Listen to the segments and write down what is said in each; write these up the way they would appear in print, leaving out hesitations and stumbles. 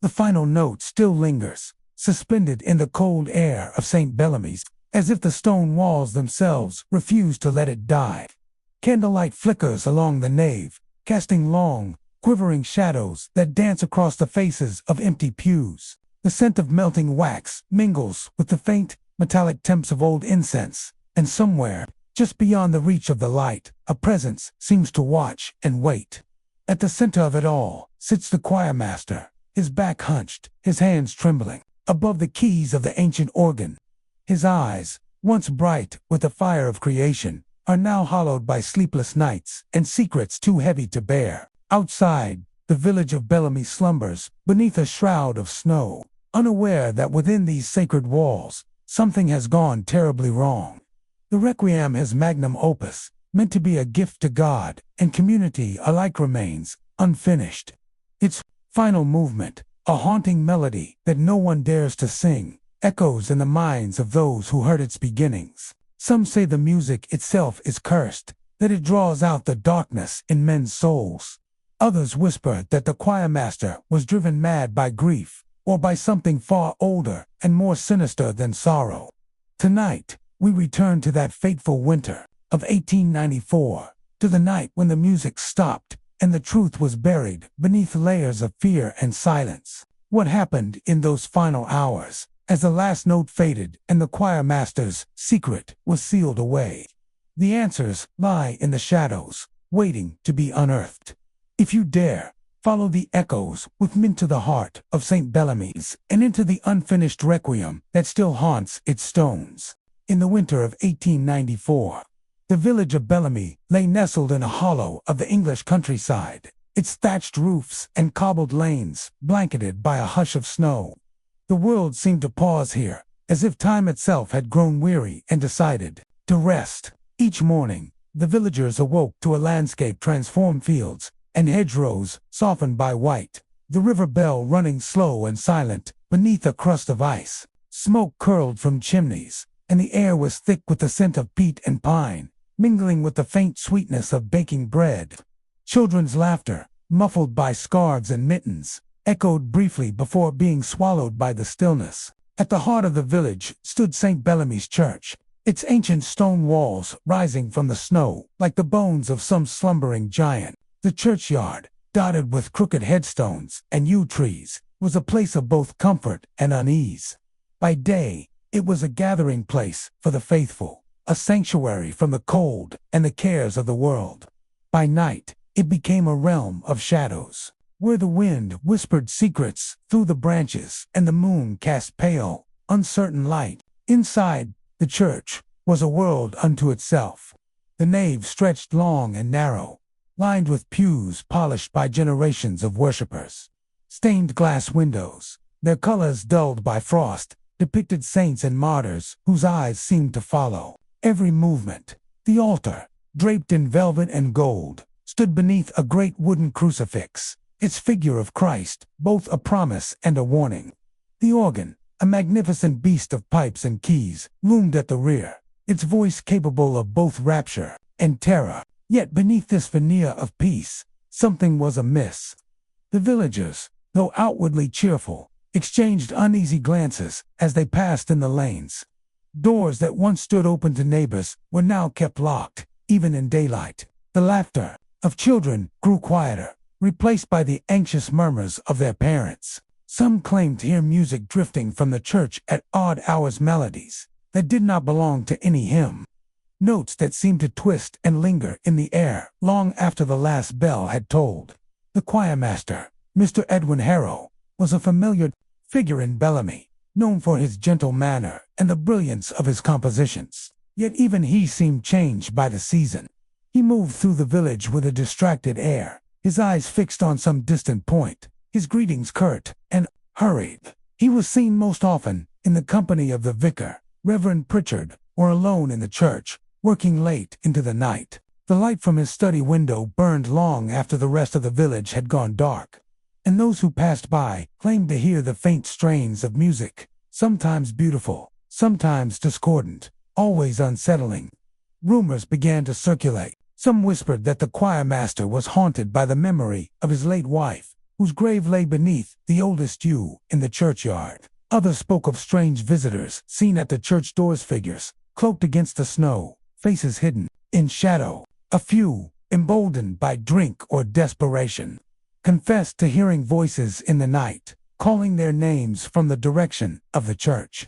The final note still lingers, suspended in the cold air of St. Bellamy's, as if the stone walls themselves refuse to let it die. Candlelight flickers along the nave, casting long, quivering shadows that dance across the faces of empty pews. The scent of melting wax mingles with the faint, metallic temps of old incense, and somewhere, just beyond the reach of the light, a presence seems to watch and wait. At the center of it all sits the choirmaster, his back hunched, his hands trembling, above the keys of the ancient organ. His eyes, once bright with the fire of creation, are now hollowed by sleepless nights and secrets too heavy to bear. Outside, the village of Bellamy slumbers beneath a shroud of snow, unaware that within these sacred walls, something has gone terribly wrong. The Requiem, his magnum opus, meant to be a gift to God and community alike, remains unfinished. Its final movement, a haunting melody that no one dares to sing, echoes in the minds of those who heard its beginnings. Some say the music itself is cursed, that it draws out the darkness in men's souls. Others whisper that the choirmaster was driven mad by grief, or by something far older and more sinister than sorrow. Tonight, we return to that fateful winter of 1894, to the night when the music stopped and the truth was buried beneath layers of fear and silence. What happened in those final hours, as the last note faded and the choirmaster's secret was sealed away? The answers lie in the shadows, waiting to be unearthed. If you dare, follow the echoes with me to the heart of St. Bellamy's and into the unfinished Requiem that still haunts its stones. In the winter of 1894, the village of Bellamy lay nestled in a hollow of the English countryside, its thatched roofs and cobbled lanes blanketed by a hush of snow. The world seemed to pause here, as if time itself had grown weary and decided to rest. Each morning, the villagers awoke to a landscape transformed: fields and hedgerows softened by white, the river bell running slow and silent beneath a crust of ice. Smoke curled from chimneys, and the air was thick with the scent of peat and pine, mingling with the faint sweetness of baking bread. Children's laughter, muffled by scarves and mittens, echoed briefly before being swallowed by the stillness. At the heart of the village stood St. Bellamy's church, its ancient stone walls rising from the snow like the bones of some slumbering giant. The churchyard, dotted with crooked headstones and yew trees, was a place of both comfort and unease. By day, it was a gathering place for the faithful, a sanctuary from the cold and the cares of the world. By night, it became a realm of shadows, where the wind whispered secrets through the branches and the moon cast pale, uncertain light. Inside, the church was a world unto itself. The nave stretched long and narrow, lined with pews polished by generations of worshippers. Stained glass windows, their colors dulled by frost, depicted saints and martyrs whose eyes seemed to follow every movement. The altar, draped in velvet and gold, stood beneath a great wooden crucifix, its figure of Christ both a promise and a warning. The organ, a magnificent beast of pipes and keys, loomed at the rear, its voice capable of both rapture and terror. Yet beneath this veneer of peace, something was amiss. The villagers, though outwardly cheerful, exchanged uneasy glances as they passed in the lanes. Doors that once stood open to neighbors were now kept locked, even in daylight. The laughter of children grew quieter, replaced by the anxious murmurs of their parents. Some claimed to hear music drifting from the church at odd hours, melodies that did not belong to any hymn. Notes that seemed to twist and linger in the air long after the last bell had tolled. The choirmaster, Mr. Edwin Harrow, was a familiar figure in Bellamy, known for his gentle manner and the brilliance of his compositions. Yet even he seemed changed by the season. He moved through the village with a distracted air, his eyes fixed on some distant point, his greetings curt and hurried. He was seen most often in the company of the vicar, Reverend Pritchard, or alone in the church, working late into the night. The light from his study window burned long after the rest of the village had gone dark, and those who passed by claimed to hear the faint strains of music, sometimes beautiful, sometimes discordant, always unsettling. Rumors began to circulate. Some whispered that the choirmaster was haunted by the memory of his late wife, whose grave lay beneath the oldest yew in the churchyard. Others spoke of strange visitors seen at the church doors, figures cloaked against the snow, faces hidden in shadow. A few, emboldened by drink or desperation, confessed to hearing voices in the night, calling their names from the direction of the church.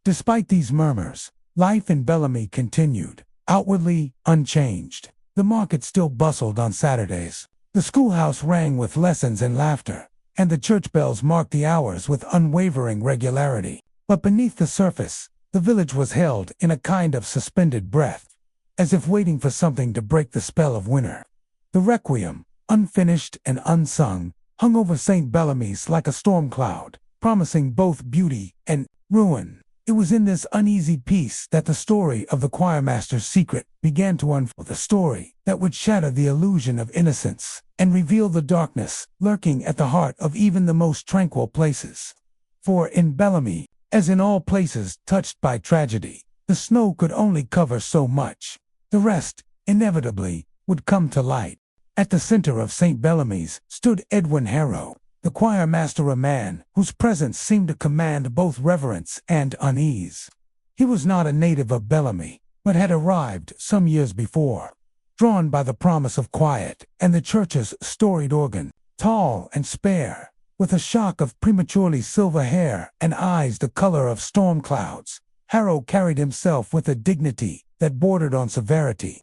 Despite these murmurs, life in Bellamy continued, outwardly unchanged. The market still bustled on Saturdays. The schoolhouse rang with lessons and laughter, and the church bells marked the hours with unwavering regularity. But beneath the surface, the village was held in a kind of suspended breath, as if waiting for something to break the spell of winter. The Requiem, unfinished and unsung, hung over St. Bellamy's like a storm cloud, promising both beauty and ruin. It was in this uneasy peace that the story of the choirmaster's secret began to unfold, the story that would shatter the illusion of innocence and reveal the darkness lurking at the heart of even the most tranquil places. For in Bellamy, as in all places touched by tragedy, the snow could only cover so much. The rest, inevitably, would come to light. At the center of St. Bellamy's stood Edwin Harrow, the choirmaster, a man whose presence seemed to command both reverence and unease. He was not a native of Bellamy, but had arrived some years before, drawn by the promise of quiet and the church's storied organ. Tall and spare, with a shock of prematurely silver hair and eyes the color of storm clouds, Harrow carried himself with a dignity that bordered on severity.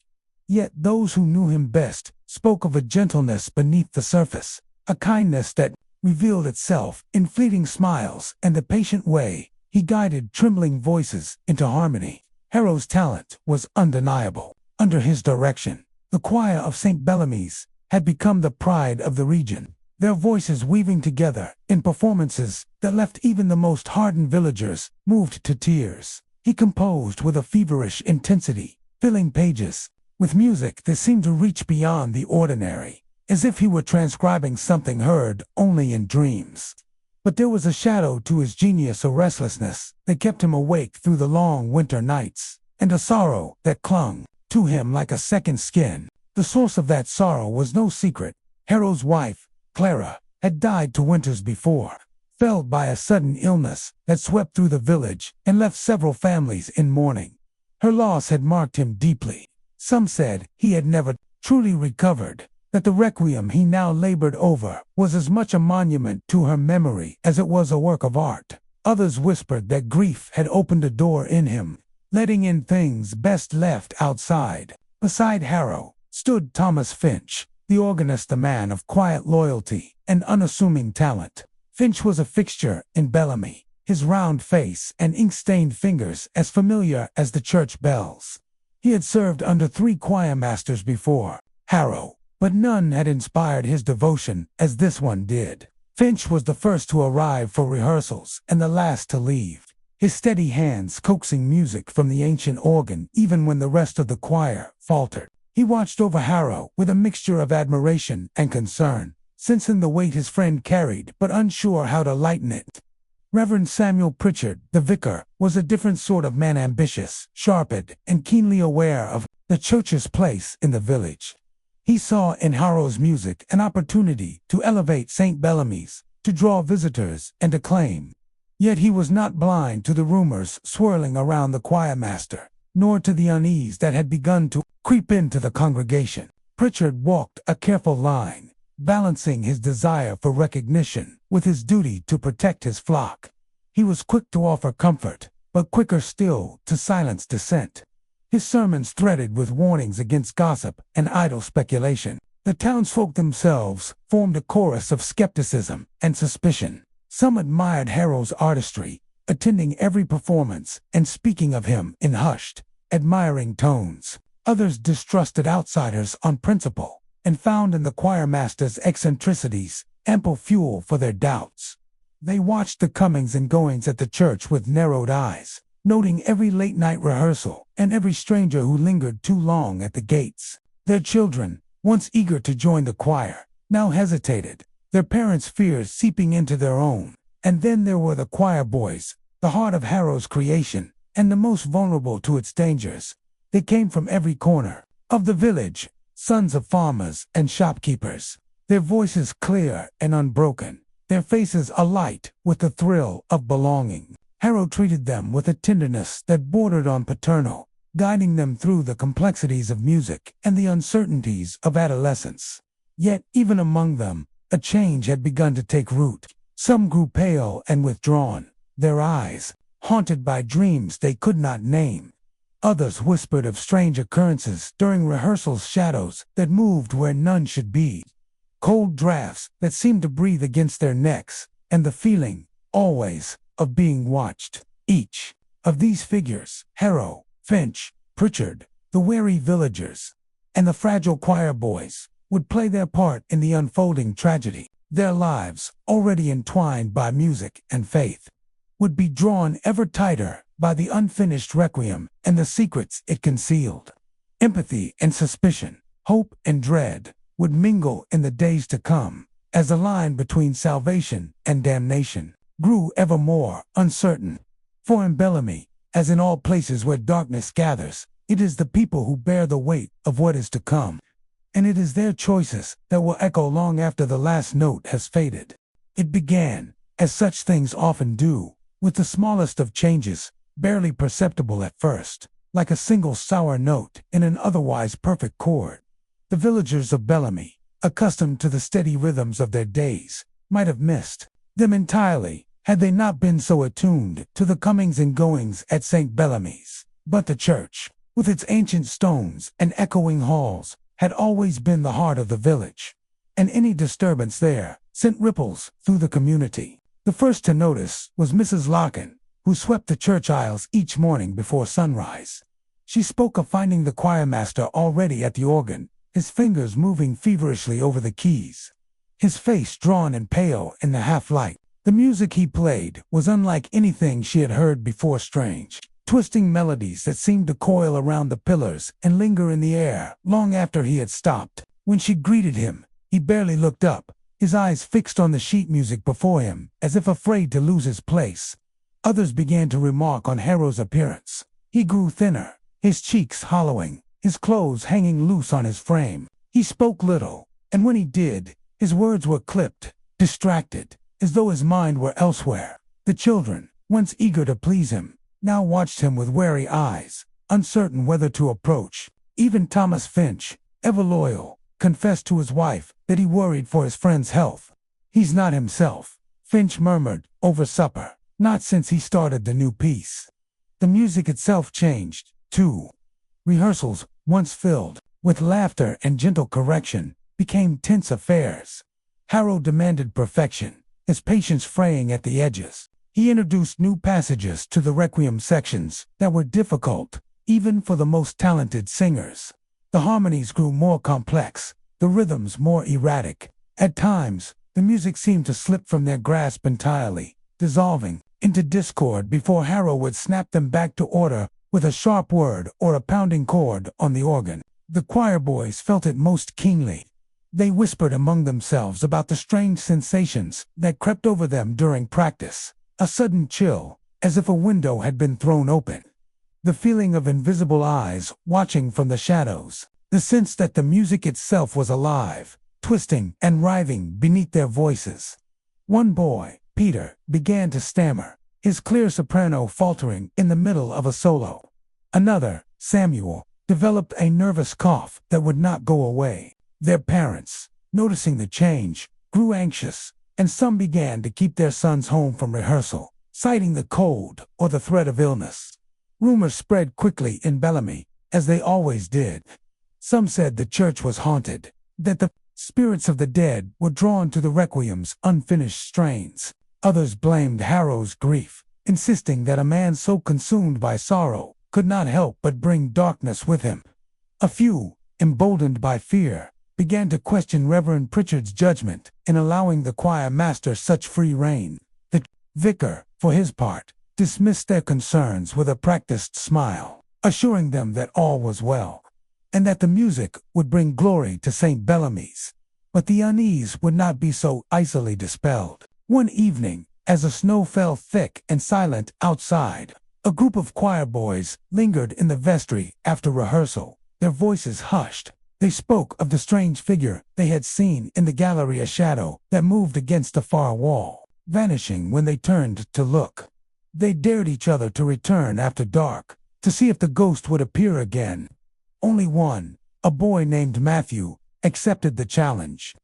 Yet those who knew him best spoke of a gentleness beneath the surface, a kindness that revealed itself in fleeting smiles and the patient way he guided trembling voices into harmony. Harrow's talent was undeniable. Under his direction, the choir of St. Bellamy's had become the pride of the region, their voices weaving together in performances that left even the most hardened villagers moved to tears. He composed with a feverish intensity, filling pages with music that seemed to reach beyond the ordinary, as if he were transcribing something heard only in dreams. But there was a shadow to his genius, a restlessness that kept him awake through the long winter nights, and a sorrow that clung to him like a second skin. The source of that sorrow was no secret. Harrow's wife, Clara, had died 2 winters before, felled by a sudden illness that swept through the village and left several families in mourning. Her loss had marked him deeply. Some said he had never truly recovered, that the Requiem he now labored over was as much a monument to her memory as it was a work of art. Others whispered that grief had opened a door in him, letting in things best left outside. Beside Harrow stood Thomas Finch, the organist, a man of quiet loyalty and unassuming talent. Finch was a fixture in Bellamy, his round face and ink-stained fingers as familiar as the church bells. He had served under 3 choirmasters before Harrow, but none had inspired his devotion as this one did. Finch was the first to arrive for rehearsals and the last to leave, his steady hands coaxing music from the ancient organ even when the rest of the choir faltered. He watched over Harrow with a mixture of admiration and concern, sensing the weight his friend carried but unsure how to lighten it. Reverend Samuel Pritchard, the vicar, was a different sort of man, ambitious, sharp-eyed, and keenly aware of the church's place in the village. He saw in Harrow's music an opportunity to elevate St. Bellamy's, to draw visitors and acclaim. Yet he was not blind to the rumors swirling around the choirmaster, nor to the unease that had begun to creep into the congregation. Pritchard walked a careful line, balancing his desire for recognition with his duty to protect his flock. He was quick to offer comfort, but quicker still to silence dissent. His sermons threaded with warnings against gossip and idle speculation. The townsfolk themselves formed a chorus of skepticism and suspicion. Some admired Harrow's artistry, attending every performance and speaking of him in hushed, admiring tones. Others distrusted outsiders on principle, and found in the choirmaster's eccentricities ample fuel for their doubts. They watched the comings and goings at the church with narrowed eyes, noting every late-night rehearsal and every stranger who lingered too long at the gates. Their children, once eager to join the choir, now hesitated, their parents' fears seeping into their own. And then there were the choir boys, the heart of Harrow's creation, and the most vulnerable to its dangers. They came from every corner of the village, sons of farmers and shopkeepers. their voices clear and unbroken, their faces alight with the thrill of belonging. Harrow treated them with a tenderness that bordered on paternal, guiding them through the complexities of music and the uncertainties of adolescence. Yet, even among them, a change had begun to take root. Some grew pale and withdrawn, their eyes haunted by dreams they could not name. Others whispered of strange occurrences during rehearsals, shadows that moved where none should be, cold drafts that seemed to breathe against their necks, and the feeling, always, of being watched. Each of these figures, Harrow, Finch, Pritchard, the wary villagers, and the fragile choir boys, would play their part in the unfolding tragedy. Their lives, already entwined by music and faith, would be drawn ever tighter by the unfinished Requiem and the secrets it concealed. Empathy and suspicion, hope and dread, would mingle in the days to come, as the line between salvation and damnation grew ever more uncertain. For in Bellamy, as in all places where darkness gathers, it is the people who bear the weight of what is to come, and it is their choices that will echo long after the last note has faded. It began, as such things often do, with the smallest of changes, barely perceptible at first, like a single sour note in an otherwise perfect chord. The villagers of Bellamy, accustomed to the steady rhythms of their days, might have missed them entirely had they not been so attuned to the comings and goings at St. Bellamy's. But the church, with its ancient stones and echoing halls, had always been the heart of the village, and any disturbance there sent ripples through the community. The first to notice was Mrs. Larkin, who swept the church aisles each morning before sunrise. She spoke of finding the choirmaster already at the organ, his fingers moving feverishly over the keys, his face drawn and pale in the half-light. The music he played was unlike anything she had heard before, strange, twisting melodies that seemed to coil around the pillars and linger in the air long after he had stopped. When she greeted him, he barely looked up, his eyes fixed on the sheet music before him, as if afraid to lose his place. Others began to remark on Harrow's appearance. He grew thinner, his cheeks hollowing, his clothes hanging loose on his frame. He spoke little, and when he did, his words were clipped, distracted, as though his mind were elsewhere. The children, once eager to please him, now watched him with wary eyes, uncertain whether to approach. Even Thomas Finch, ever loyal, confessed to his wife that he worried for his friend's health. "He's not himself," Finch murmured over supper, "not since he started the new piece." The music itself changed, too. Rehearsals, once filled with laughter and gentle correction, became tense affairs. Harrow demanded perfection, his patience fraying at the edges. He introduced new passages to the Requiem sections that were difficult, even for the most talented singers. The harmonies grew more complex, the rhythms more erratic. At times, the music seemed to slip from their grasp entirely, dissolving into discord before Harrow would snap them back to order with a sharp word or a pounding chord on the organ. The choir boys felt it most keenly. They whispered among themselves about the strange sensations that crept over them during practice. A sudden chill, as if a window had been thrown open. The feeling of invisible eyes watching from the shadows. The sense that the music itself was alive, twisting and writhing beneath their voices. One boy, Peter, began to stammer, his clear soprano faltering in the middle of a solo. Another, Samuel, developed a nervous cough that would not go away. Their parents, noticing the change, grew anxious, and some began to keep their sons home from rehearsal, citing the cold or the threat of illness. Rumors spread quickly in Bellamy, as they always did. Some said the church was haunted, that the spirits of the dead were drawn to the Requiem's unfinished strains. Others blamed Harrow's grief, insisting that a man so consumed by sorrow could not help but bring darkness with him. A few, emboldened by fear, began to question Reverend Pritchard's judgment in allowing the choir master such free rein. The vicar, for his part, dismissed their concerns with a practiced smile, assuring them that all was well, and that the music would bring glory to St. Bellamy's. But the unease would not be so easily dispelled. One evening, as the snow fell thick and silent outside, a group of choir boys lingered in the vestry after rehearsal, their voices hushed, They spoke of the strange figure they had seen in the gallery, a shadow that moved against the far wall, vanishing when they turned to look. They dared each other to return after dark, to see if the ghost would appear again. Only one, a boy named Matthew, accepted the challenge.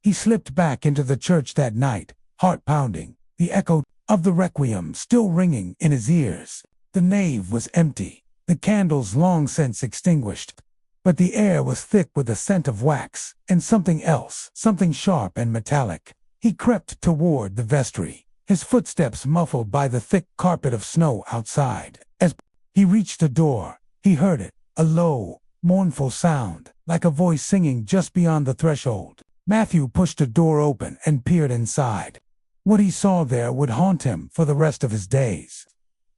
He slipped back into the church that night, heart pounding, the echo of the Requiem still ringing in his ears. The nave was empty, the candles long since extinguished, but the air was thick with the scent of wax and something else, something sharp and metallic. He crept toward the vestry, his footsteps muffled by the thick carpet of snow outside. As he reached the door, he heard it, a low, mournful sound, like a voice singing just beyond the threshold. Matthew pushed the door open and peered inside. What he saw there would haunt him for the rest of his days.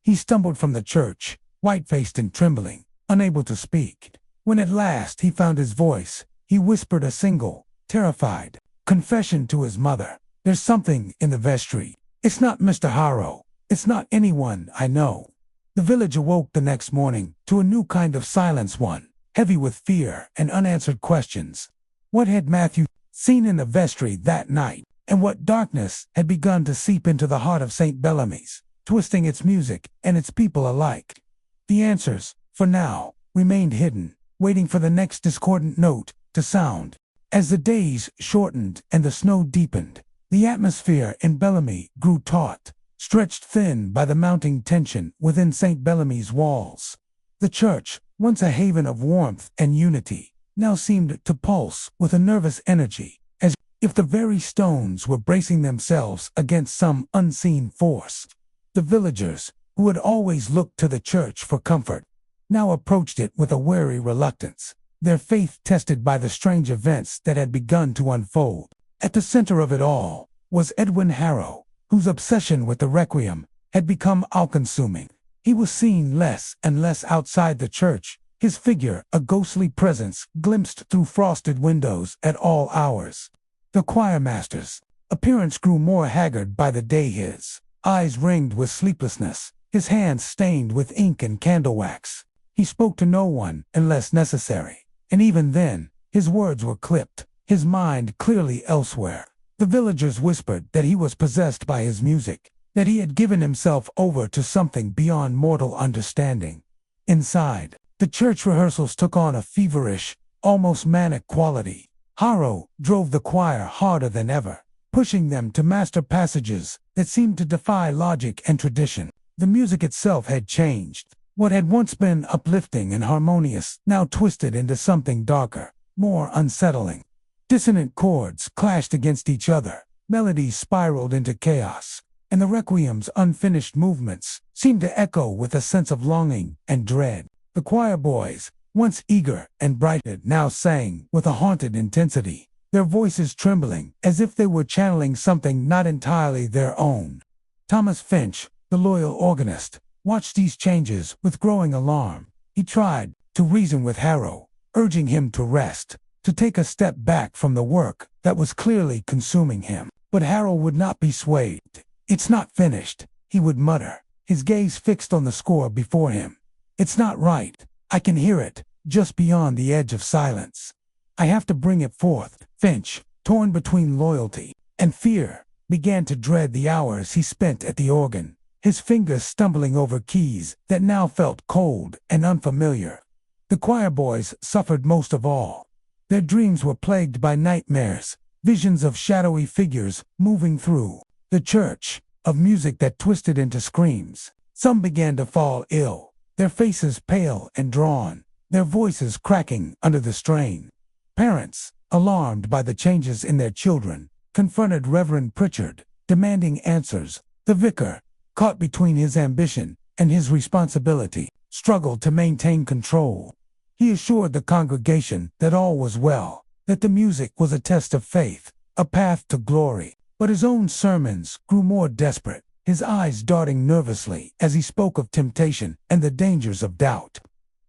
He stumbled from the church, white-faced and trembling, unable to speak. When at last he found his voice, he whispered a single, terrified confession to his mother. "There's something in the vestry. It's not Mr. Harrow. It's not anyone I know." The village awoke the next morning to a new kind of silence, one heavy with fear and unanswered questions. What had Matthew seen in the vestry that night, and what darkness had begun to seep into the heart of St. Bellamy's, twisting its music and its people alike? The answers, for now, remained hidden, waiting for the next discordant note to sound. As the days shortened and the snow deepened, the atmosphere in Bellamy grew taut, stretched thin by the mounting tension within St. Bellamy's walls. The church, once a haven of warmth and unity, now seemed to pulse with a nervous energy, as if the very stones were bracing themselves against some unseen force. The villagers, who had always looked to the church for comfort, now approached it with a wary reluctance, their faith tested by the strange events that had begun to unfold. At the center of it all was Edwin Harrow, whose obsession with the Requiem had become all-consuming. He was seen less and less outside the church, his figure a ghostly presence glimpsed through frosted windows at all hours. The choirmaster's appearance grew more haggard by the day, his eyes ringed with sleeplessness, his hands stained with ink and candle wax. He spoke to no one unless necessary, and even then, his words were clipped, his mind clearly elsewhere. The villagers whispered that he was possessed by his music, that he had given himself over to something beyond mortal understanding. Inside, the church rehearsals took on a feverish, almost manic quality. Harrow drove the choir harder than ever, pushing them to master passages that seemed to defy logic and tradition. The music itself had changed. What had once been uplifting and harmonious now twisted into something darker, more unsettling. Dissonant chords clashed against each other, melodies spiraled into chaos, and the Requiem's unfinished movements seemed to echo with a sense of longing and dread. The choir boys, once eager and bright, now sang with a haunted intensity, their voices trembling as if they were channeling something not entirely their own. Thomas Finch, the loyal organist, watched these changes with growing alarm. He tried to reason with Harrow, urging him to rest, to take a step back from the work that was clearly consuming him. But Harrow would not be swayed. "It's not finished," he would mutter, his gaze fixed on the score before him. "It's not right. I can hear it, just beyond the edge of silence. I have to bring it forth." Finch, torn between loyalty and fear, began to dread the hours he spent at the organ, his fingers stumbling over keys that now felt cold and unfamiliar. The choir boys suffered most of all. Their dreams were plagued by nightmares, visions of shadowy figures moving through the church, of music that twisted into screams. Some began to fall ill, their faces pale and drawn, their voices cracking under the strain. Parents, alarmed by the changes in their children, confronted Reverend Pritchard, demanding answers. The vicar, caught between his ambition and his responsibility, struggled to maintain control. He assured the congregation that all was well, that the music was a test of faith, a path to glory. But his own sermons grew more desperate, his eyes darting nervously as he spoke of temptation and the dangers of doubt.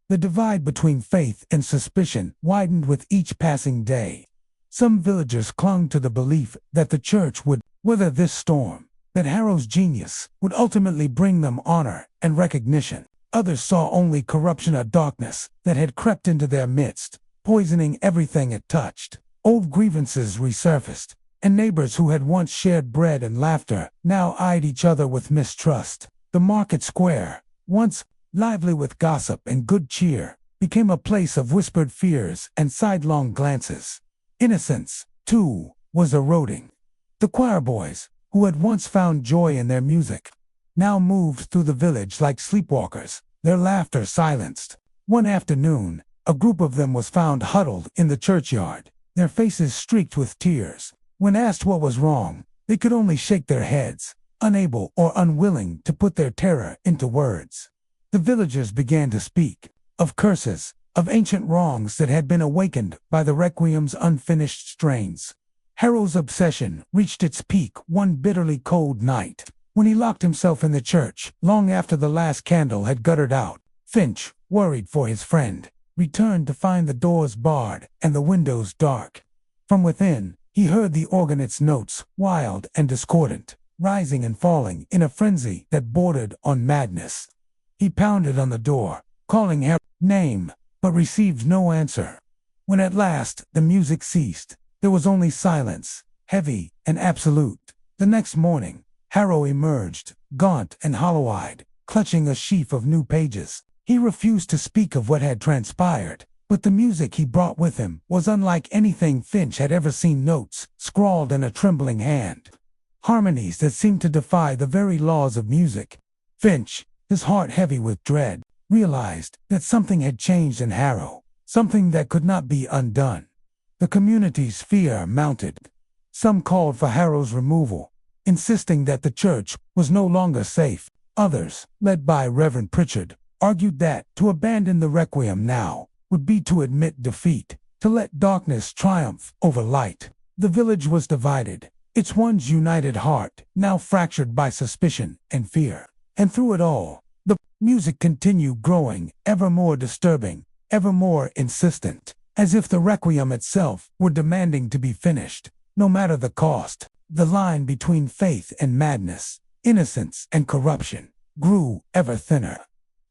The divide between faith and suspicion widened with each passing day. Some villagers clung to the belief that the church would weather this storm, that Harrow's genius would ultimately bring them honor and recognition. Others saw only corruption, a darkness that had crept into their midst, poisoning everything it touched. Old grievances resurfaced, and neighbors who had once shared bread and laughter now eyed each other with mistrust. The market square, once lively with gossip and good cheer, became a place of whispered fears and sidelong glances. Innocence, too, was eroding. The choir boys, who had once found joy in their music, now moved through the village like sleepwalkers, their laughter silenced. One afternoon, a group of them was found huddled in the churchyard, their faces streaked with tears. When asked what was wrong, they could only shake their heads, unable or unwilling to put their terror into words. The villagers began to speak of curses, of ancient wrongs that had been awakened by the Requiem's unfinished strains. Harrow's obsession reached its peak one bitterly cold night, when he locked himself in the church long after the last candle had guttered out. Finch, worried for his friend, returned to find the doors barred and the windows dark. From within, he heard the organist's notes, wild and discordant, rising and falling in a frenzy that bordered on madness. He pounded on the door, calling Harrow's name, but received no answer. When at last the music ceased, there was only silence, heavy and absolute. The next morning, Harrow emerged, gaunt and hollow-eyed, clutching a sheaf of new pages. He refused to speak of what had transpired, but the music he brought with him was unlike anything Finch had ever seen. Notes, scrawled in a trembling hand. Harmonies that seemed to defy the very laws of music. Finch, his heart heavy with dread, realized that something had changed in Harrow, something that could not be undone. The community's fear mounted. Some called for Harrow's removal, insisting that the church was no longer safe. Others, led by Reverend Pritchard, argued that to abandon the Requiem now would be to admit defeat, to let darkness triumph over light. The village was divided, its once united heart now fractured by suspicion and fear. And through it all, the music continued growing, ever more disturbing, ever more insistent, as if the Requiem itself were demanding to be finished, no matter the cost. The line between faith and madness, innocence and corruption, grew ever thinner,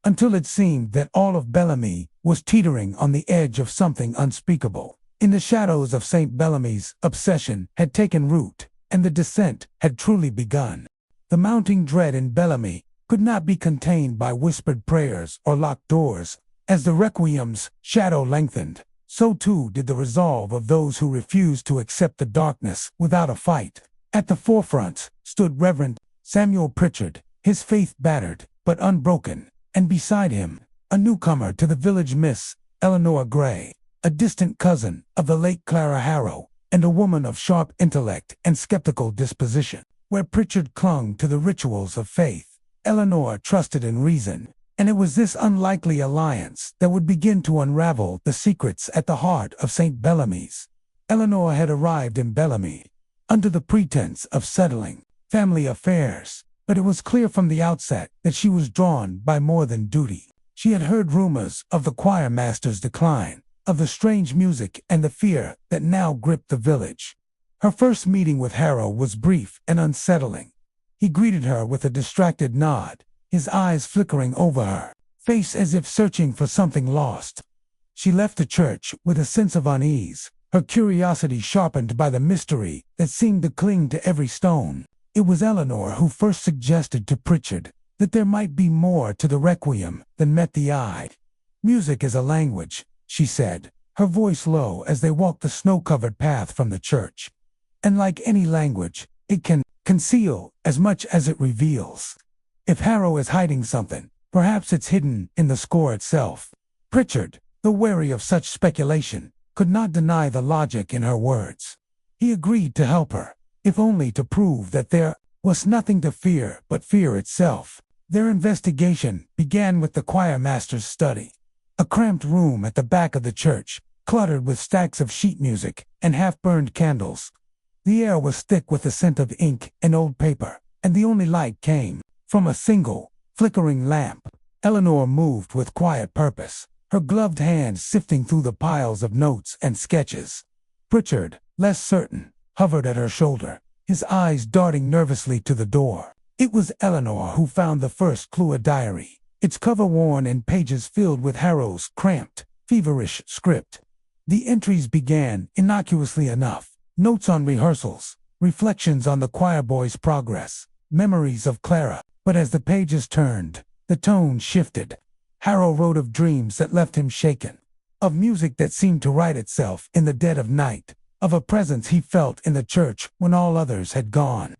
until it seemed that all of Bellamy was teetering on the edge of something unspeakable. In the shadows of St. Bellamy's, obsession had taken root, and the descent had truly begun. The mounting dread in Bellamy could not be contained by whispered prayers or locked doors. As the Requiem's shadow lengthened, so too did the resolve of those who refused to accept the darkness without a fight. At the forefront stood Reverend Samuel Pritchard, his faith battered but unbroken, and beside him, a newcomer to the village, Miss Eleanor Gray, a distant cousin of the late Clara Harrow, and a woman of sharp intellect and skeptical disposition. Where Pritchard clung to the rituals of faith, Eleanor trusted in reason, and it was this unlikely alliance that would begin to unravel the secrets at the heart of St. Bellamy's. Eleanor had arrived in Bellamy under the pretense of settling family affairs, but it was clear from the outset that she was drawn by more than duty. She had heard rumors of the choir master's decline, of the strange music and the fear that now gripped the village. Her first meeting with Harrow was brief and unsettling. He greeted her with a distracted nod, his eyes flickering over her face as if searching for something lost. She left the church with a sense of unease, her curiosity sharpened by the mystery that seemed to cling to every stone. It was Eleanor who first suggested to Pritchard that there might be more to the Requiem than met the eye. "Music is a language," she said, her voice low as they walked the snow-covered path from the church. "And like any language, it can conceal as much as it reveals. If Harrow is hiding something, perhaps it's hidden in the score itself." Pritchard, though wary of such speculation, could not deny the logic in her words. He agreed to help her, if only to prove that there was nothing to fear but fear itself. Their investigation began with the choir master's study, a cramped room at the back of the church, cluttered with stacks of sheet music and half-burned candles. The air was thick with the scent of ink and old paper, and the only light came from a single, flickering lamp. Eleanor moved with quiet purpose, her gloved hands sifting through the piles of notes and sketches. Pritchard, less certain, hovered at her shoulder, his eyes darting nervously to the door. It was Eleanor who found the first clue, a diary, its cover worn and pages filled with Harrow's cramped, feverish script. The entries began, innocuously enough, notes on rehearsals, reflections on the choir boy's progress, memories of Clara, but as the pages turned, the tone shifted. Harrow wrote of dreams that left him shaken, of music that seemed to write itself in the dead of night, of a presence he felt in the church when all others had gone.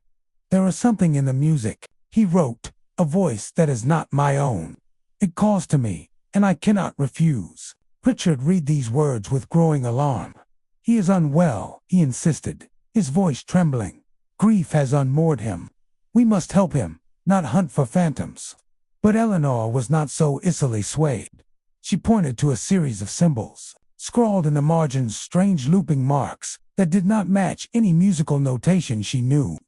"There is something in the music," he wrote, "a voice that is not my own. It calls to me, and I cannot refuse." Pritchard read these words with growing alarm. "He is unwell," he insisted, his voice trembling. "Grief has unmoored him. We must help him, not hunt for phantoms." But Eleanor was not so easily swayed. She pointed to a series of symbols, scrawled in the margins strange looping marks that did not match any musical notation she knew.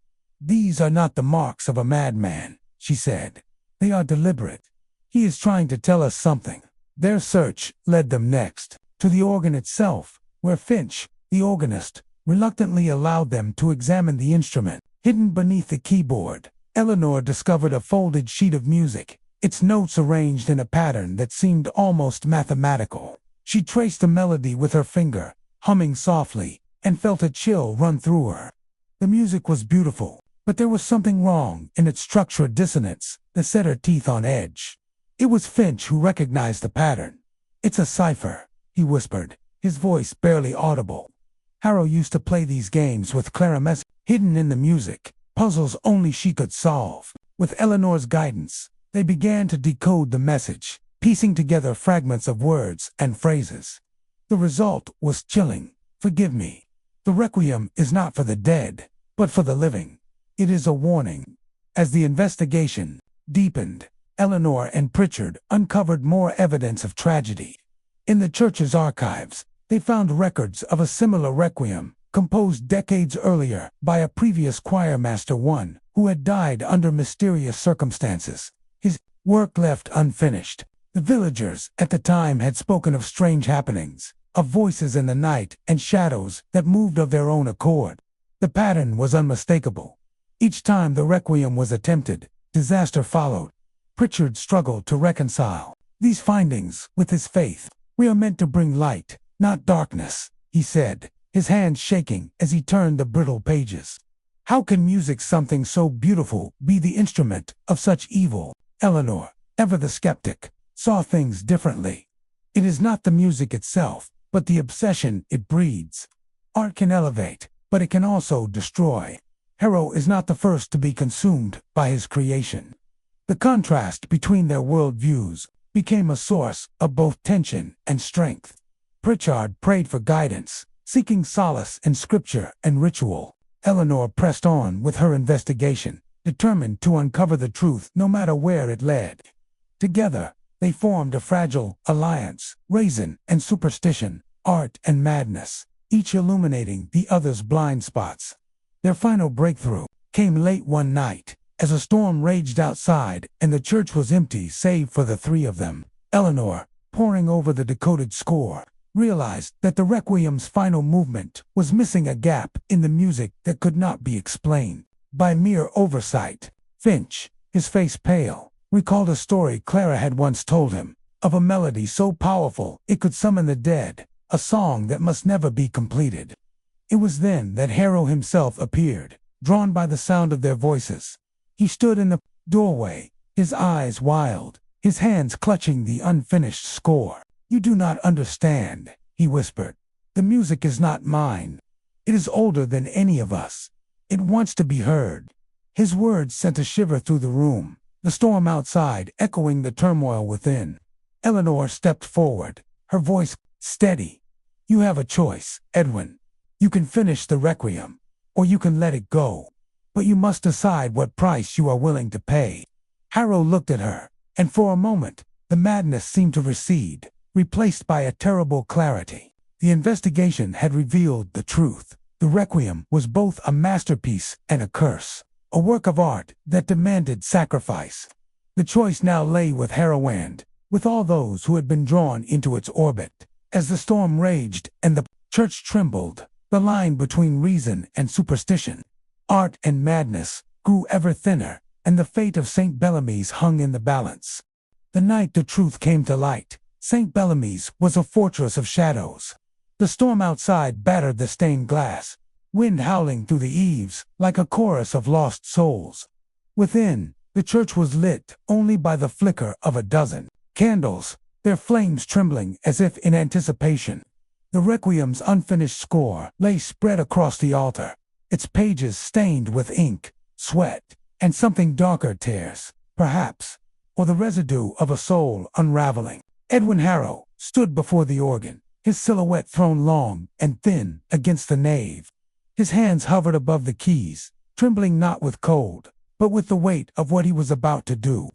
"These are not the marks of a madman," she said. "They are deliberate. He is trying to tell us something." Their search led them next to the organ itself, where Finch, the organist, reluctantly allowed them to examine the instrument. Hidden beneath the keyboard, Eleanor discovered a folded sheet of music, its notes arranged in a pattern that seemed almost mathematical. She traced the melody with her finger, humming softly, and felt a chill run through her. The music was beautiful, but there was something wrong in its structural dissonance that set her teeth on edge. It was Finch who recognized the pattern. "It's a cipher," he whispered, his voice barely audible. Harrow used to play these games with Clara Mess, hidden in the music, puzzles only she could solve. With Eleanor's guidance, they began to decode the message, piecing together fragments of words and phrases. The result was chilling. "Forgive me. The Requiem is not for the dead, but for the living." It is a warning. As the investigation deepened, Eleanor and Pritchard uncovered more evidence of tragedy. In the church's archives, they found records of a similar requiem, composed decades earlier by a previous choirmaster, one who had died under mysterious circumstances. His work left unfinished. The villagers at the time had spoken of strange happenings, of voices in the night and shadows that moved of their own accord. The pattern was unmistakable. Each time the requiem was attempted, disaster followed. Pritchard struggled to reconcile these findings with his faith. "We are meant to bring light, not darkness," he said, his hands shaking as he turned the brittle pages. "How can music, something so beautiful, be the instrument of such evil?" Eleanor, ever the skeptic, saw things differently. "It is not the music itself, but the obsession it breeds. Art can elevate, but it can also destroy. Harrow is not the first to be consumed by his creation." The contrast between their worldviews became a source of both tension and strength. Pritchard prayed for guidance, seeking solace in scripture and ritual. Eleanor pressed on with her investigation, determined to uncover the truth no matter where it led. Together, they formed a fragile alliance, reason and superstition, art and madness, each illuminating the other's blind spots. Their final breakthrough came late one night, as a storm raged outside and the church was empty save for the three of them. Eleanor, poring over the decoded score, realized that the Requiem's final movement was missing a gap in the music that could not be explained by mere oversight. Finch, his face pale, recalled a story Clara had once told him, of a melody so powerful it could summon the dead, a song that must never be completed. It was then that Harrow himself appeared, drawn by the sound of their voices. He stood in the doorway, his eyes wild, his hands clutching the unfinished score. "You do not understand," he whispered. "The music is not mine. It is older than any of us. It wants to be heard." His words sent a shiver through the room, the storm outside echoing the turmoil within. Eleanor stepped forward, her voice steady. "You have a choice, Edwin. You can finish the Requiem, or you can let it go. But you must decide what price you are willing to pay." Harrow looked at her, and for a moment, the madness seemed to recede, replaced by a terrible clarity. The investigation had revealed the truth. The Requiem was both a masterpiece and a curse, a work of art that demanded sacrifice. The choice now lay with Harrow and with all those who had been drawn into its orbit. As the storm raged and the church trembled, the line between reason and superstition, art and madness, grew ever thinner, and the fate of St. Bellamy's hung in the balance. The night the truth came to light, St. Bellamy's was a fortress of shadows. The storm outside battered the stained glass, wind howling through the eaves like a chorus of lost souls. Within, the church was lit only by the flicker of a dozen candles, their flames trembling as if in anticipation. The Requiem's unfinished score lay spread across the altar, its pages stained with ink, sweat, and something darker tears, perhaps, or the residue of a soul unraveling. Edwin Harrow stood before the organ, his silhouette thrown long and thin against the nave. His hands hovered above the keys, trembling not with cold, but with the weight of what he was about to do.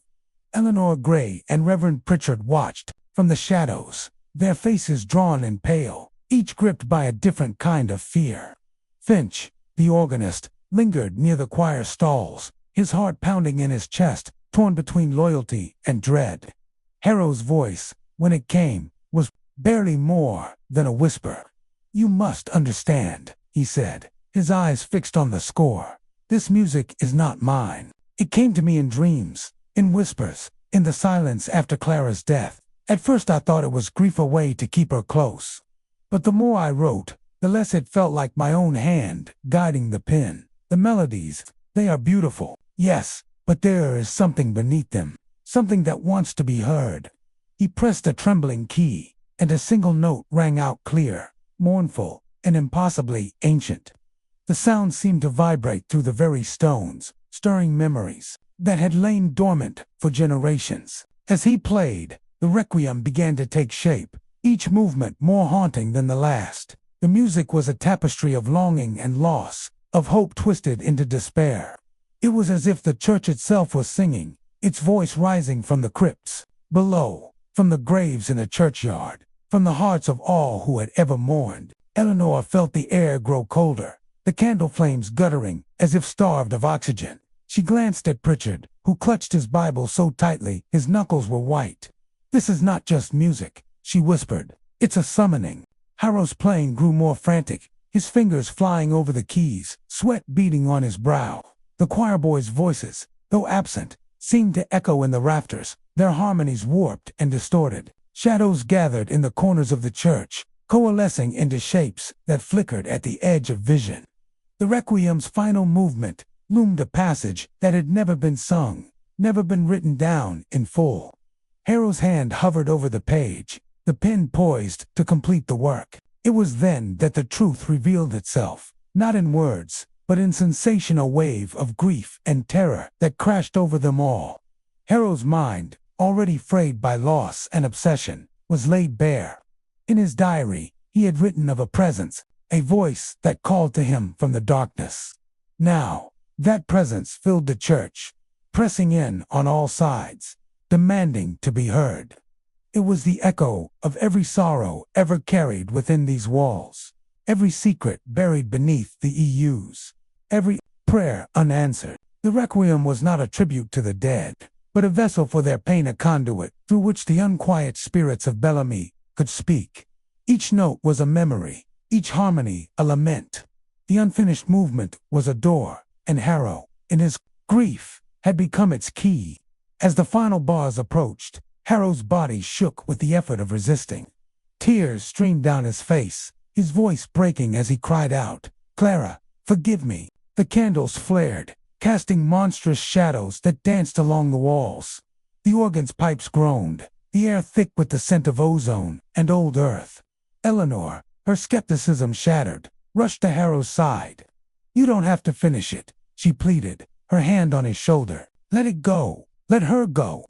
Eleanor Gray and Reverend Pritchard watched from the shadows, their faces drawn and pale, each gripped by a different kind of fear. Finch, the organist, lingered near the choir stalls, his heart pounding in his chest, torn between loyalty and dread. Harrow's voice, when it came, was barely more than a whisper. "You must understand," he said, his eyes fixed on the score. "This music is not mine. It came to me in dreams, in whispers, in the silence after Clara's death. At first I thought it was grief away to keep her close. But the more I wrote, the less it felt like my own hand guiding the pen. The melodies, they are beautiful, yes, but there is something beneath them, something that wants to be heard." He pressed a trembling key, and a single note rang out clear, mournful, and impossibly ancient. The sound seemed to vibrate through the very stones, stirring memories that had lain dormant for generations. As he played, the Requiem began to take shape, each movement more haunting than the last. The music was a tapestry of longing and loss, of hope twisted into despair. It was as if the church itself was singing, its voice rising from the crypts below, from the graves in the churchyard, from the hearts of all who had ever mourned. Eleanor felt the air grow colder, the candle flames guttering as if starved of oxygen. She glanced at Pritchard, who clutched his Bible so tightly his knuckles were white. "This is not just music," she whispered. "It's a summoning." Harrow's playing grew more frantic, his fingers flying over the keys, sweat beading on his brow. The choir boys' voices, though absent, seemed to echo in the rafters, their harmonies warped and distorted. Shadows gathered in the corners of the church, coalescing into shapes that flickered at the edge of vision. The Requiem's final movement loomed a passage that had never been sung, never been written down in full. Harrow's hand hovered over the page, the pen poised to complete the work. It was then that the truth revealed itself, not in words, but in sensational wave of grief and terror that crashed over them all. Harrow's mind, already frayed by loss and obsession, was laid bare. In his diary, he had written of a presence, a voice that called to him from the darkness. Now, that presence filled the church, pressing in on all sides, demanding to be heard. It was the echo of every sorrow ever carried within these walls, every secret buried beneath the EUs, every prayer unanswered. The Requiem was not a tribute to the dead, but a vessel for their pain, a conduit through which the unquiet spirits of Bellamy could speak. Each note was a memory, each harmony a lament. The unfinished movement was a door, and Harrow, in his grief, had become its key. As the final bars approached, Harrow's body shook with the effort of resisting. Tears streamed down his face, his voice breaking as he cried out, "Clara, forgive me." The candles flared, casting monstrous shadows that danced along the walls. The organ's pipes groaned, the air thick with the scent of ozone and old earth. Eleanor, her skepticism shattered, rushed to Harrow's side. "You don't have to finish it," she pleaded, her hand on his shoulder. "Let it go. Let her go."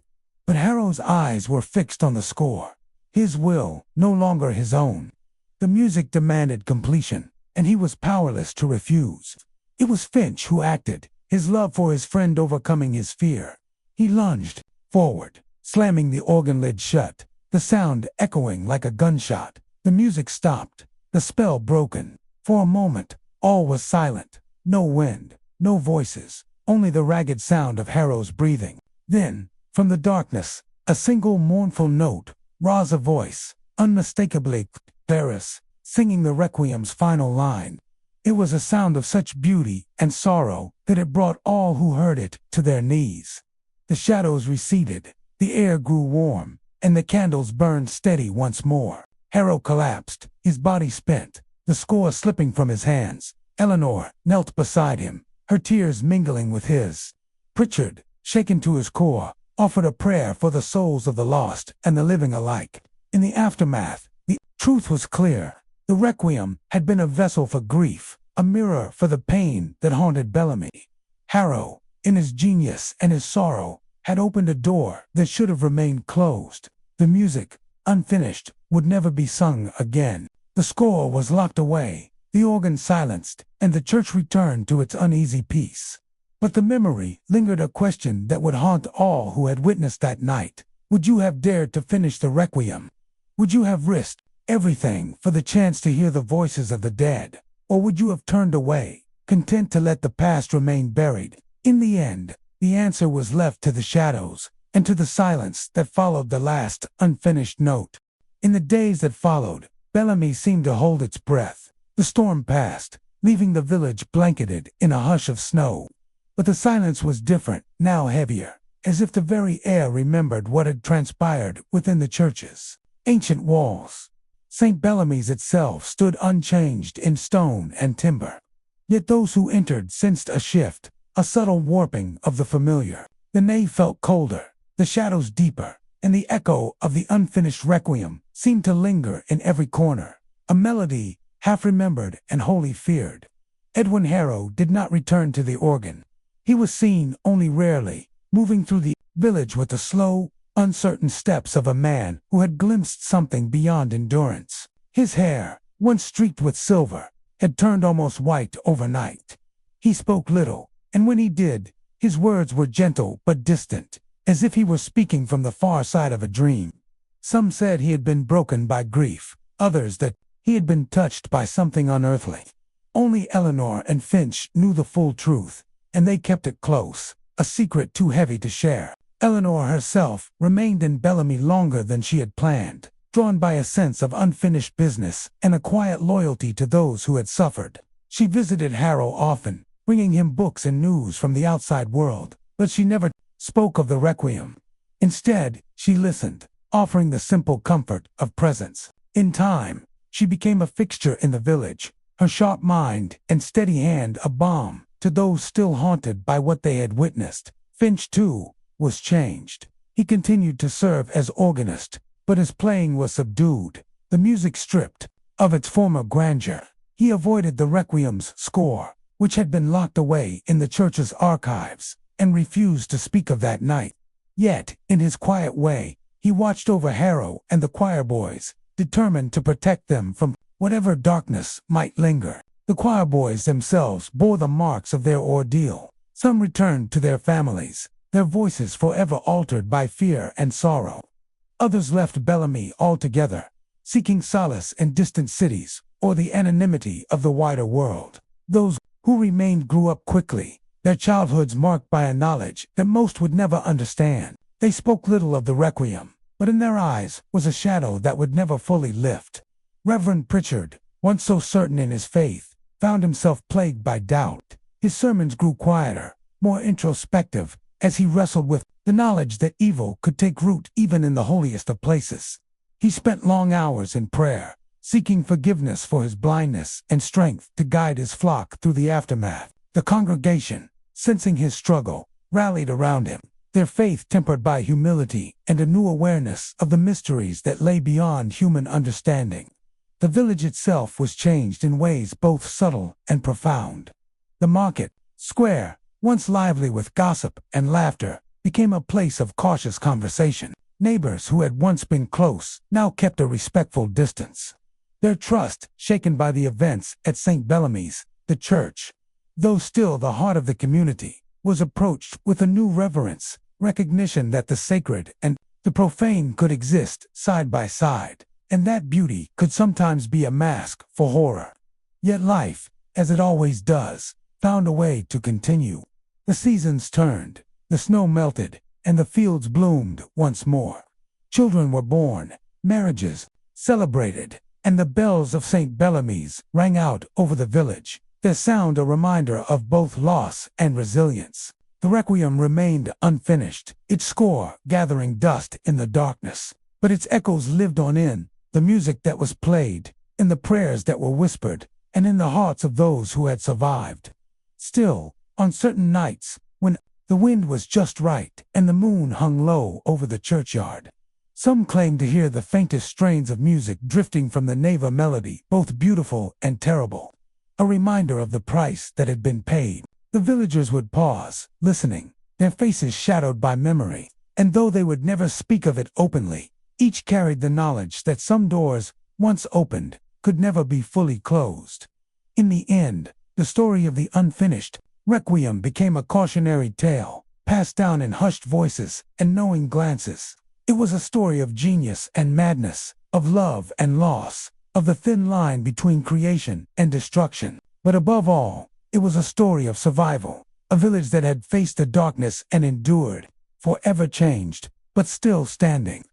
But Harrow's eyes were fixed on the score, his will no longer his own. The music demanded completion, and he was powerless to refuse. It was Finch who acted, his love for his friend overcoming his fear. He lunged forward, slamming the organ lid shut, the sound echoing like a gunshot. The music stopped, the spell broken. For a moment, all was silent. No wind, no voices, only the ragged sound of Harrow's breathing. Then, from the darkness, a single mournful note, rose a voice, unmistakably Clara's, singing the Requiem's final line. It was a sound of such beauty and sorrow that it brought all who heard it to their knees. The shadows receded, the air grew warm, and the candles burned steady once more. Harrow collapsed, his body spent, the score slipping from his hands. Eleanor knelt beside him, her tears mingling with his. Pritchard, shaken to his core, offered a prayer for the souls of the lost and the living alike. In the aftermath, the truth was clear. The Requiem had been a vessel for grief, a mirror for the pain that haunted Bellamy. Harrow, in his genius and his sorrow, had opened a door that should have remained closed. The music, unfinished, would never be sung again. The score was locked away, the organ silenced, and the church returned to its uneasy peace. But the memory lingered, a question that would haunt all who had witnessed that night. Would you have dared to finish the Requiem? Would you have risked everything for the chance to hear the voices of the dead? Or would you have turned away, content to let the past remain buried? In the end, the answer was left to the shadows and to the silence that followed the last unfinished note. In the days that followed, Bellamy seemed to hold its breath. The storm passed, leaving the village blanketed in a hush of snow. But the silence was different, now heavier, as if the very air remembered what had transpired within the church's ancient walls. St. Bellamy's itself stood unchanged in stone and timber. Yet those who entered sensed a shift, a subtle warping of the familiar. The nave felt colder, the shadows deeper, and the echo of the unfinished Requiem seemed to linger in every corner, a melody half remembered and wholly feared. Edwin Harrow did not return to the organ. He was seen only rarely, moving through the village with the slow, uncertain steps of a man who had glimpsed something beyond endurance. His hair, once streaked with silver, had turned almost white overnight. He spoke little, and when he did, his words were gentle but distant, as if he were speaking from the far side of a dream. Some said he had been broken by grief, others that he had been touched by something unearthly. Only Eleanor and Finch knew the full truth, and they kept it close, a secret too heavy to share. Eleanor herself remained in Bellamy longer than she had planned, drawn by a sense of unfinished business and a quiet loyalty to those who had suffered. She visited Harrow often, bringing him books and news from the outside world, but she never spoke of the Requiem. Instead, she listened, offering the simple comfort of presence. In time, she became a fixture in the village, her sharp mind and steady hand a balm to those still haunted by what they had witnessed. Finch, too, was changed. He continued to serve as organist, but his playing was subdued, the music stripped of its former grandeur. He avoided the Requiem's score, which had been locked away in the church's archives, and refused to speak of that night. Yet, in his quiet way, he watched over Harrow and the choir boys, determined to protect them from whatever darkness might linger. The choir boys themselves bore the marks of their ordeal. Some returned to their families, their voices forever altered by fear and sorrow. Others left Bellamy altogether, seeking solace in distant cities or the anonymity of the wider world. Those who remained grew up quickly, their childhoods marked by a knowledge that most would never understand. They spoke little of the Requiem, but in their eyes was a shadow that would never fully lift. Reverend Pritchard, once so certain in his faith, found himself plagued by doubt. His sermons grew quieter, more introspective, as he wrestled with the knowledge that evil could take root even in the holiest of places. He spent long hours in prayer, seeking forgiveness for his blindness and strength to guide his flock through the aftermath. The congregation, sensing his struggle, rallied around him, their faith tempered by humility and a new awareness of the mysteries that lay beyond human understanding. The village itself was changed in ways both subtle and profound. The market square, once lively with gossip and laughter, became a place of cautious conversation. Neighbors who had once been close now kept a respectful distance. Their trust shaken by the events at St. Bellamy's, the church, though still the heart of the community, was approached with a new reverence, recognition that the sacred and the profane could exist side by side, and that beauty could sometimes be a mask for horror. Yet life, as it always does, found a way to continue. The seasons turned, the snow melted, and the fields bloomed once more. Children were born, marriages celebrated, and the bells of St. Bellamy's rang out over the village, their sound a reminder of both loss and resilience. The Requiem remained unfinished, its score gathering dust in the darkness, but its echoes lived on in the music that was played, in the prayers that were whispered, and in the hearts of those who had survived. Still, on certain nights, when the wind was just right and the moon hung low over the churchyard, some claimed to hear the faintest strains of music drifting from the nave melody, both beautiful and terrible, a reminder of the price that had been paid. The villagers would pause, listening, their faces shadowed by memory, and though they would never speak of it openly, each carried the knowledge that some doors, once opened, could never be fully closed. In the end, the story of the unfinished Requiem became a cautionary tale, passed down in hushed voices and knowing glances. It was a story of genius and madness, of love and loss, of the thin line between creation and destruction. But above all, it was a story of survival, a village that had faced the darkness and endured, forever changed, but still standing.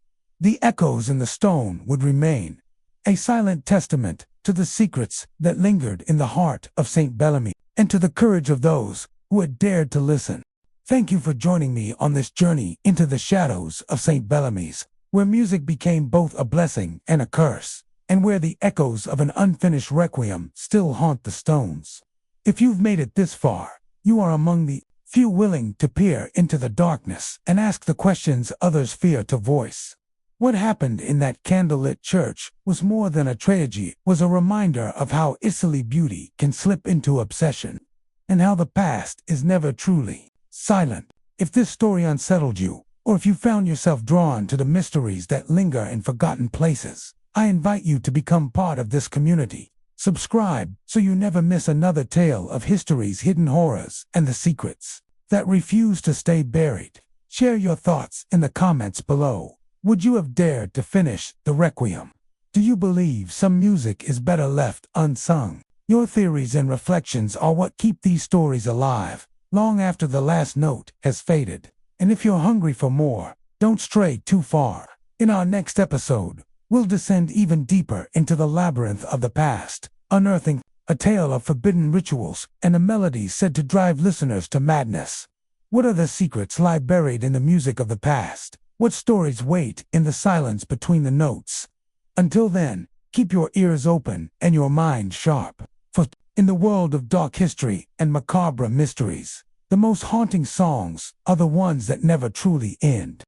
The echoes in the stone would remain, a silent testament to the secrets that lingered in the heart of St. Bellamy, and to the courage of those who had dared to listen. Thank you for joining me on this journey into the shadows of St. Bellamy's, where music became both a blessing and a curse, and where the echoes of an unfinished requiem still haunt the stones. If you've made it this far, you are among the few willing to peer into the darkness and ask the questions others fear to voice. What happened in that candlelit church was more than a tragedy, was a reminder of how easily beauty can slip into obsession, and how the past is never truly silent. If this story unsettled you, or if you found yourself drawn to the mysteries that linger in forgotten places, I invite you to become part of this community. Subscribe so you never miss another tale of history's hidden horrors and the secrets that refuse to stay buried. Share your thoughts in the comments below. Would you have dared to finish the Requiem? Do you believe some music is better left unsung? Your theories and reflections are what keep these stories alive, long after the last note has faded. And if you're hungry for more, don't stray too far. In our next episode, we'll descend even deeper into the labyrinth of the past, unearthing a tale of forbidden rituals and a melody said to drive listeners to madness. What other secrets lie buried in the music of the past? What stories wait in the silence between the notes? Until then, keep your ears open and your mind sharp. For in the world of dark history and macabre mysteries, the most haunting songs are the ones that never truly end.